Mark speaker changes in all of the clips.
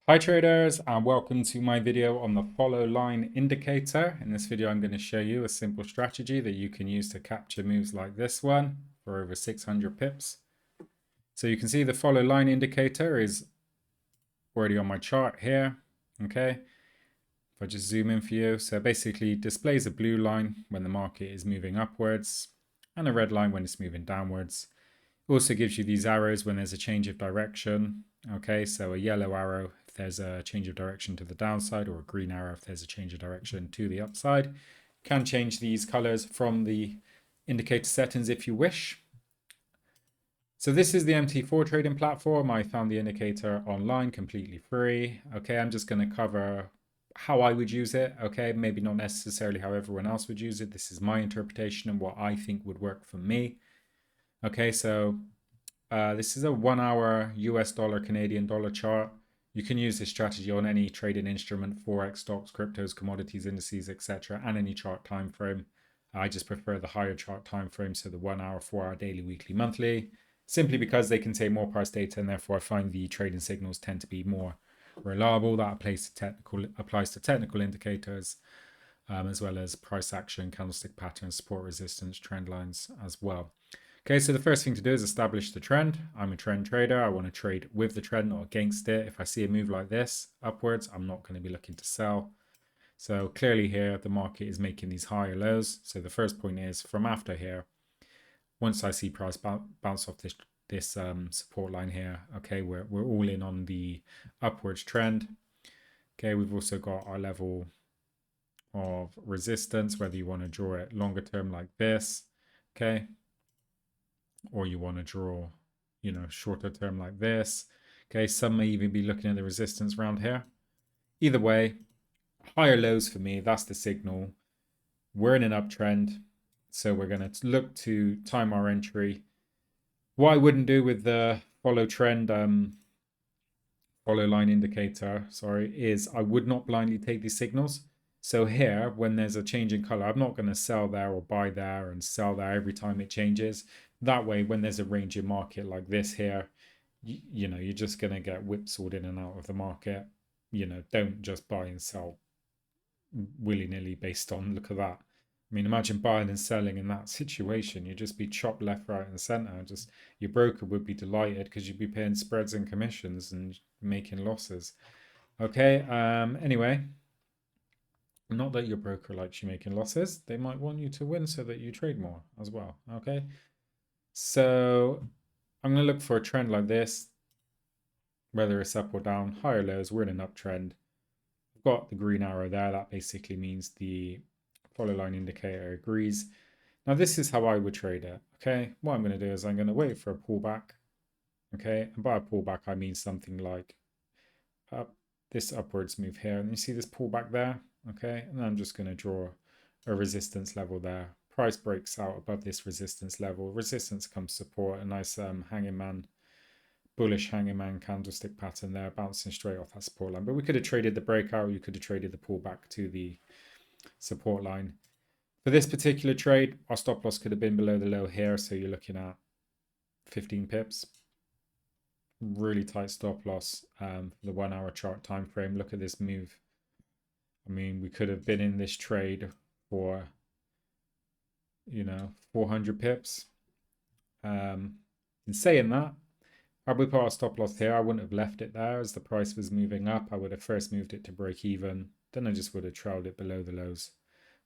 Speaker 1: Hi traders, and welcome to my video on the follow line indicator. In this video I'm going to show you a simple strategy that you can use to capture moves like this one for over 600 pips. So you can see the follow line indicator is already on my chart here. Okay, if I just zoom in for you, so basically displays a blue line when the market is moving upwards and a red line when it's moving downwards. It also gives you these arrows when there's a change of direction. Okay, so a yellow arrow if there's a change of direction to the downside, or a green arrow if there's a change of direction to the upside. You can change these colors from the indicator settings if you wish. So this is the MT4 trading platform. I found the indicator online completely free. Okay, I'm just going to cover how I would use it. Okay, maybe not necessarily how everyone else would use it. This is my interpretation and what I think would work for me. Okay, so this is a 1 hour US dollar Canadian dollar chart. You can use this strategy on any trading instrument, Forex, stocks, cryptos, commodities, indices, etc., and any chart time frame. I just prefer the higher chart time frame, so the 1 hour, 4 hour, daily, weekly, monthly, simply because they contain more price data, and therefore I find the trading signals tend to be more reliable. That applies to technical indicators, as well as price action, candlestick patterns, support, resistance, trend lines as well. Okay, so the first thing to do is establish the trend. I'm a trend trader. I want to trade with the trend, not against it. If I see a move like this upwards, I'm not going to be looking to sell. So clearly here, the market is making these higher lows. So the first point is from after here, once I see price bounce off this support line here, okay, we're all in on the upwards trend. Okay, we've also got our level of resistance, whether you want to draw it longer term like this, okay, or you want to draw, shorter term like this. Okay, some may even be looking at the resistance around here. Either way, higher lows for me, that's the signal. We're in an uptrend, so we're going to look to time our entry. What I wouldn't do with the follow line indicator, is I would not blindly take these signals. So here, when there's a change in color, I'm not going to sell there or buy there and sell there every time it changes. That way, when there's a range in market like this here, you're just going to get whipsawed in and out of the market. Don't just buy and sell willy-nilly based on, look at that. I mean, imagine buying and selling in that situation. You'd just be chopped left, right, and center. Just your broker would be delighted because you'd be paying spreads and commissions and making losses. Okay. Anyway, not that your broker likes you making losses. They might want you to win so that you trade more as well. Okay. So I'm going to look for a trend like this, whether it's up or down, higher lows. We're in an uptrend. I've got the green arrow there. That basically means the follow line indicator agrees. Now this is how I would trade it. Okay, what I'm going to do is I'm going to wait for a pullback. Okay, and by a pullback I mean something like this upwards move here, and you see this pullback there. Okay, and I'm just going to draw a resistance level there. Price breaks out above this resistance level. Resistance comes support. A nice hanging man, bullish hanging man candlestick pattern there, bouncing straight off that support line. But we could have traded the breakout. You could have traded the pullback to the support line. For this particular trade, our stop loss could have been below the low here, so you're looking at 15 pips. Really tight stop loss for the 1 hour chart time frame. Look at this move. I mean, we could have been in this trade for 400 pips. In saying that, had we put our stop loss here, I wouldn't have left it there as the price was moving up. I would have first moved it to break even, then I just would have trailed it below the lows.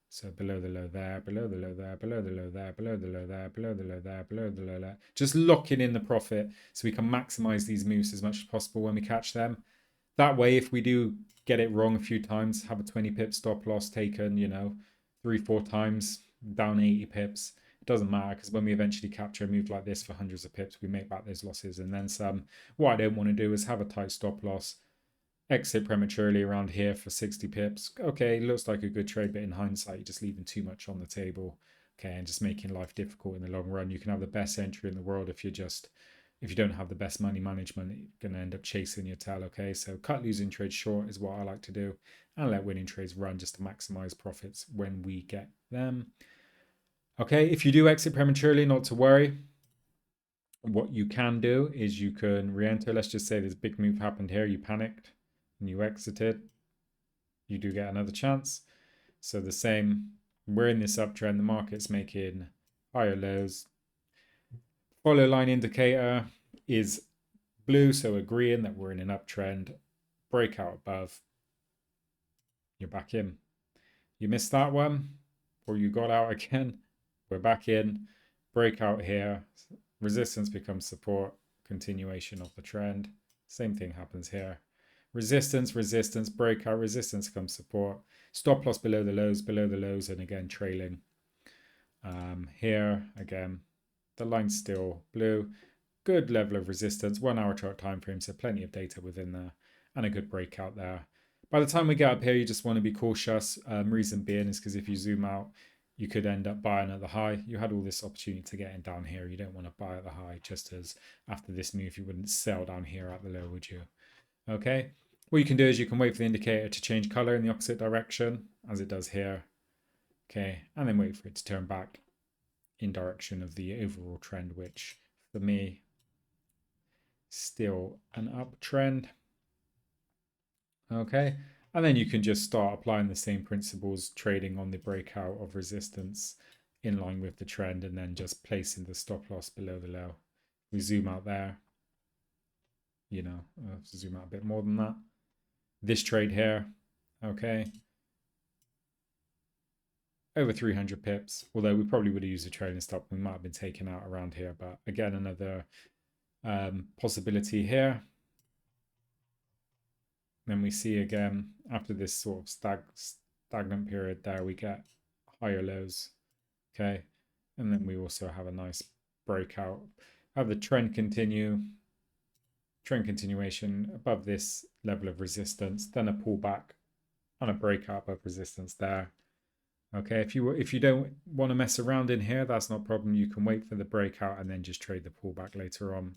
Speaker 1: So below the low there, below the low there, below the low there, below the low there, below the low there, below the low there. Just locking in the profit so we can maximize these moves as much as possible when we catch them. That way, if we do get it wrong a few times, have a 20 pip stop loss taken, 3-4 times, down 80 pips. It doesn't matter because when we eventually capture a move like this for hundreds of pips, we make back those losses and then some. What I don't want to do is have a tight stop loss, exit prematurely around here for 60 pips. Okay, looks like a good trade, but in hindsight, you're just leaving too much on the table. Okay, and just making life difficult in the long run. You can have the best entry in the world if you don't have the best money management, you're going to end up chasing your tail. Okay, so cut losing trades short is what I like to do, and let winning trades run just to maximize profits when we get them. Okay, if you do exit prematurely, not to worry. What you can do is you can re-enter. Let's just say this big move happened here, you panicked. and you exited, you do get another chance. So the same, we're in this uptrend, the market's making higher lows. Follow line indicator is blue, so agreeing that we're in an uptrend. Breakout above, you're back in. You missed that one, or you got out again, we're back in. Breakout here, resistance becomes support, continuation of the trend. Same thing happens here. Resistance, resistance, breakout, resistance comes support. Stop loss below the lows, and again trailing. Here again, the line's still blue. Good level of resistance, 1 hour chart time frame, so plenty of data within there, and a good breakout there. By the time we get up here, you just want to be cautious. Reason being is because if you zoom out, you could end up buying at the high. You had all this opportunity to get in down here. You don't want to buy at the high, just as after this move, you wouldn't sell down here at the low, would you? Okay. What you can do is you can wait for the indicator to change color in the opposite direction, as it does here. Okay, and then wait for it to turn back in direction of the overall trend, which for me, still an uptrend. Okay, and then you can just start applying the same principles, trading on the breakout of resistance in line with the trend, and then just placing the stop loss below the low. We zoom out there, you know, I'll have to zoom out a bit more than that. This trade here, okay, over 300 pips, although we probably would have used a trailing stop. We might have been taken out around here, but again, another possibility here. Then we see again, after this sort of stagnant period there, we get higher lows, okay? And then we also have a nice breakout. Have the trend continue, trend continuation above this level of resistance, then a pullback and a breakout above resistance there. Okay, if you don't want to mess around in here, that's not a problem. You can wait for the breakout and then just trade the pullback later on.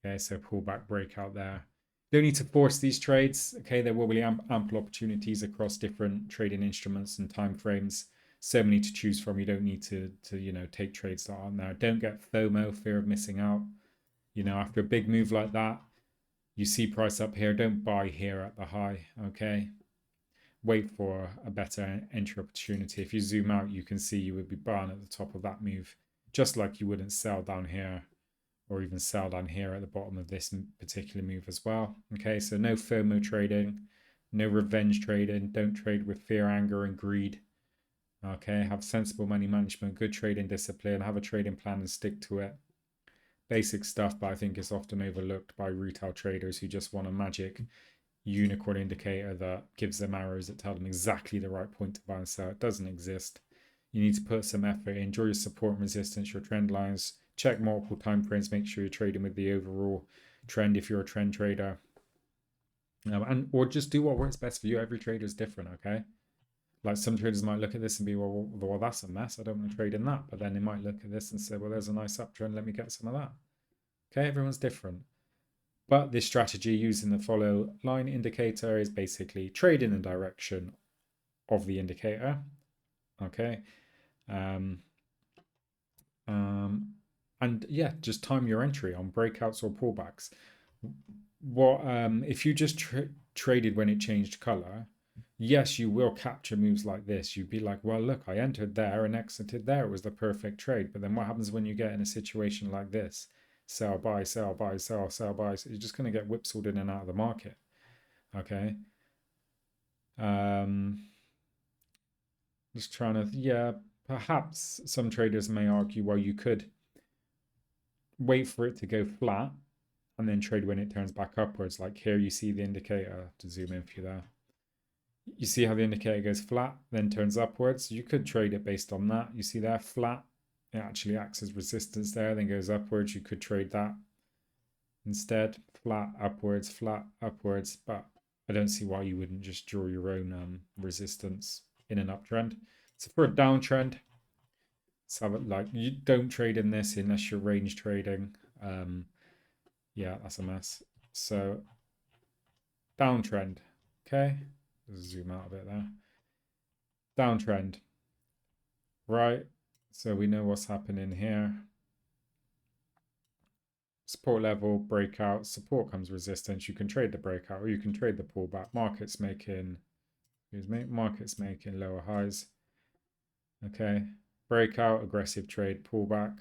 Speaker 1: Okay, so pullback, breakout there. You don't need to force these trades. Okay, there will be ample opportunities across different trading instruments and time frames. So many to choose from. You don't need to take trades that aren't there. Don't get FOMO, fear of missing out. You know, after a big move like that, you see price up here. Don't buy here at the high. Okay, wait for a better entry opportunity. If you zoom out, you can see you would be buying at the top of that move, just like you wouldn't sell down here, or even sell down here at the bottom of this particular move as well. Okay, so no FOMO trading, no revenge trading. Don't trade with fear, anger, and greed. Okay, have sensible money management, good trading discipline, have a trading plan and stick to it. Basic stuff, but I think it's often overlooked by retail traders who just want a magic unicorn indicator that gives them arrows that tell them exactly the right point to buy and sell. It doesn't exist. You need to put some effort in, draw your support and resistance, your trend lines, check multiple time frames, make sure you're trading with the overall trend if you're a trend trader, or just do what works best for you. Every trader is different. Okay, like some traders might look at this and be, well, that's a mess, I don't want to trade in that. But then they might look at this and say, well, there's a nice uptrend, let me get some of that. Okay, everyone's different. But this strategy using the follow line indicator is basically trade in the direction of the indicator. Okay. And yeah, just time your entry on breakouts or pullbacks. What if you just traded when it changed color? Yes, you will capture moves like this. You'd be like, well, look, I entered there and exited there. It was the perfect trade. But then what happens when you get in a situation like this? Sell, buy, sell, buy, sell, sell, buy. So you're just going to get whipsawed in and out of the market. Okay. Just trying to, yeah, perhaps some traders may argue, well, you could wait for it to go flat and then trade when it turns back upwards. Like here, you see the indicator, to zoom in for you there. You see how the indicator goes flat, then turns upwards. You could trade it based on that. You see there, flat. It actually acts as resistance there, then goes upwards. You could trade that instead. Flat, upwards, but I don't see why you wouldn't just draw your own resistance in an uptrend. So for a downtrend, so like you don't trade in this unless you're range trading. Yeah, that's a mess. So downtrend, okay. Zoom out a bit there. Downtrend, right? So we know what's happening here. Support level, breakout, support comes resistance. You can trade the breakout or you can trade the pullback. Market's making lower highs. Okay, breakout, aggressive trade, pullback.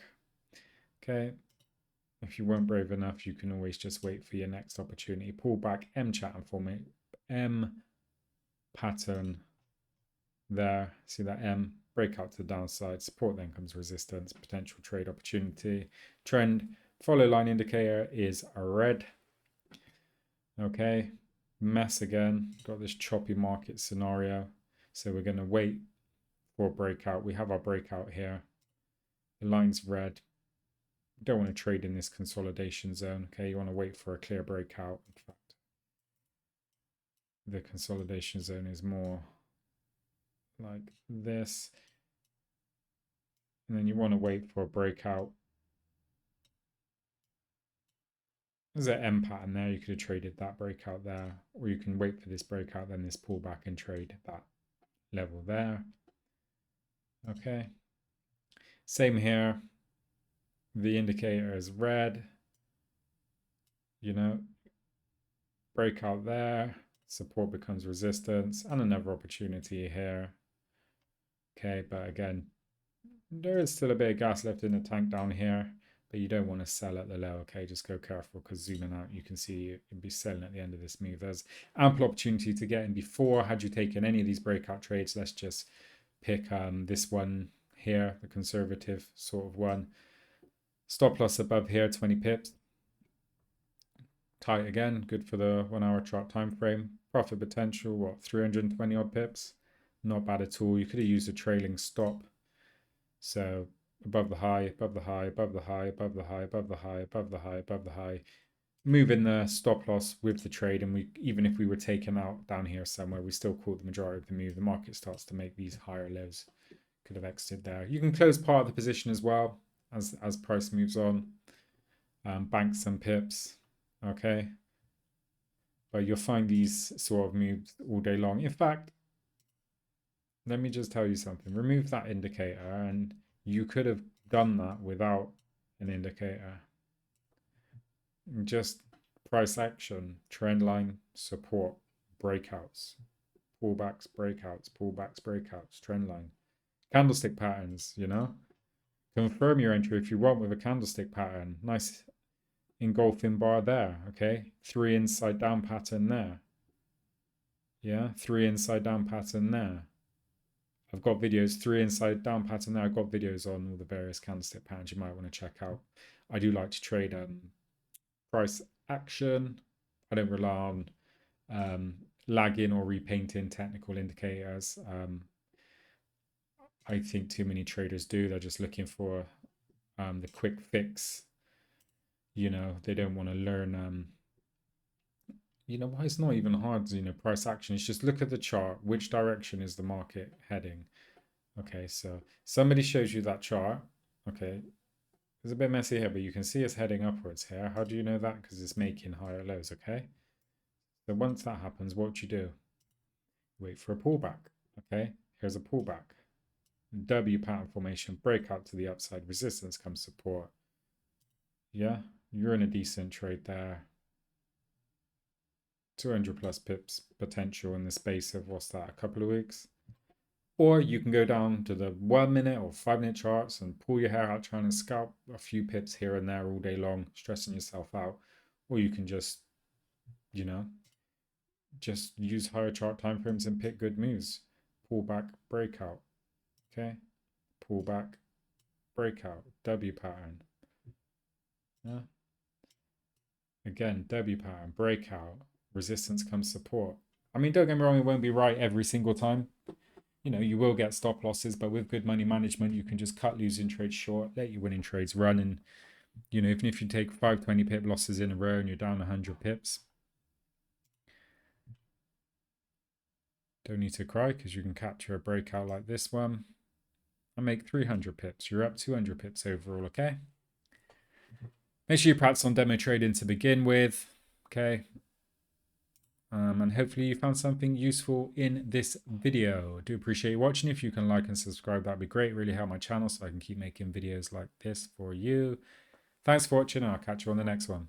Speaker 1: Okay, if you weren't brave enough, you can always just wait for your next opportunity. Pullback, M pattern there. See that M? Breakout to the downside, support, then comes resistance, potential trade opportunity. Trend, follow line indicator is a red. Okay, mess again. Got this choppy market scenario. So we're going to wait for a breakout. We have our breakout here. The line's red. You don't want to trade in this consolidation zone. Okay, you want to wait for a clear breakout. In fact, the consolidation zone is more like this. And then you want to wait for a breakout. There's an M pattern there. You could have traded that breakout there, or you can wait for this breakout, then this pullback and trade that level there. Okay. Same here. The indicator is red. You know, breakout there. Support becomes resistance and another opportunity here. Okay, but again, there is still a bit of gas left in the tank down here, but you don't want to sell at the low. Okay, just go careful because zooming out, you can see you'll be selling at the end of this move. There's ample opportunity to get in before. Had you taken any of these breakout trades, let's just pick this one here, the conservative sort of one. Stop loss above here, 20 pips. Tight again, good for the 1 hour chart time frame. Profit potential, what, 320 odd pips? Not bad at all. You could have used a trailing stop. So above the high, above the high, above the high, above the high, above the high, above the high, above the high. Moving the stop loss with the trade, and we, even if we were taken out down here somewhere, we still caught the majority of the move. The market starts to make these higher lows. Could have exited there. You can close part of the position as well as price moves on. Bank some pips. Okay, but you'll find these sort of moves all day long. In fact, let me just tell you something. Remove that indicator, and you could have done that without an indicator. Just price action, trend line, support, breakouts, pullbacks, breakouts, pullbacks, breakouts, trend line, candlestick patterns. You know, confirm your entry if you want with a candlestick pattern. Nice engulfing bar there. Okay, 3 inside down pattern there. Yeah, 3 inside down pattern there. I've got videos, 3 inside down pattern there. I've got videos on all the various candlestick patterns you might want to check out. I do like to trade price action. I don't rely on lagging or repainting technical indicators. I think too many traders do. They're just looking for the quick fix. You know, they don't want to learn you know, why it's not even hard, you know, price action. It's just look at the chart. Which direction is the market heading? Okay, so somebody shows you that chart. Okay, it's a bit messy here, but you can see it's heading upwards here. How do you know that? Because it's making higher lows, okay? So once that happens, what do you do? Wait for a pullback, okay? Here's a pullback. W pattern formation, breakout to the upside, resistance comes support. Yeah, you're in a decent trade there. 200 plus pips potential in the space of, what's that, a couple of weeks? Or you can go down to the 1 minute or 5 minute charts and pull your hair out trying to scalp a few pips here and there all day long, stressing yourself out. Or you can just, you know, just use higher chart time frames and pick good moves. Pullback, breakout. Okay. Pullback, breakout, W pattern. Yeah. Again, W pattern, breakout, resistance comes support. I mean, don't get me wrong, it won't be right every single time. You know, you will get stop losses, but with good money management, you can just cut losing trades short, let your winning trades run. And, you know, even if you take 5, 20 pip losses in a row and you're down 100 pips, don't need to cry because you can capture a breakout like this one and make 300 pips. You're up 200 pips overall, okay? Make sure you practice on demo trading to begin with, okay? And hopefully you found something useful in this video. I do appreciate you watching. If you can like and subscribe, that'd be great. Really help my channel so I can keep making videos like this for you. Thanks for watching, and I'll catch you on the next one.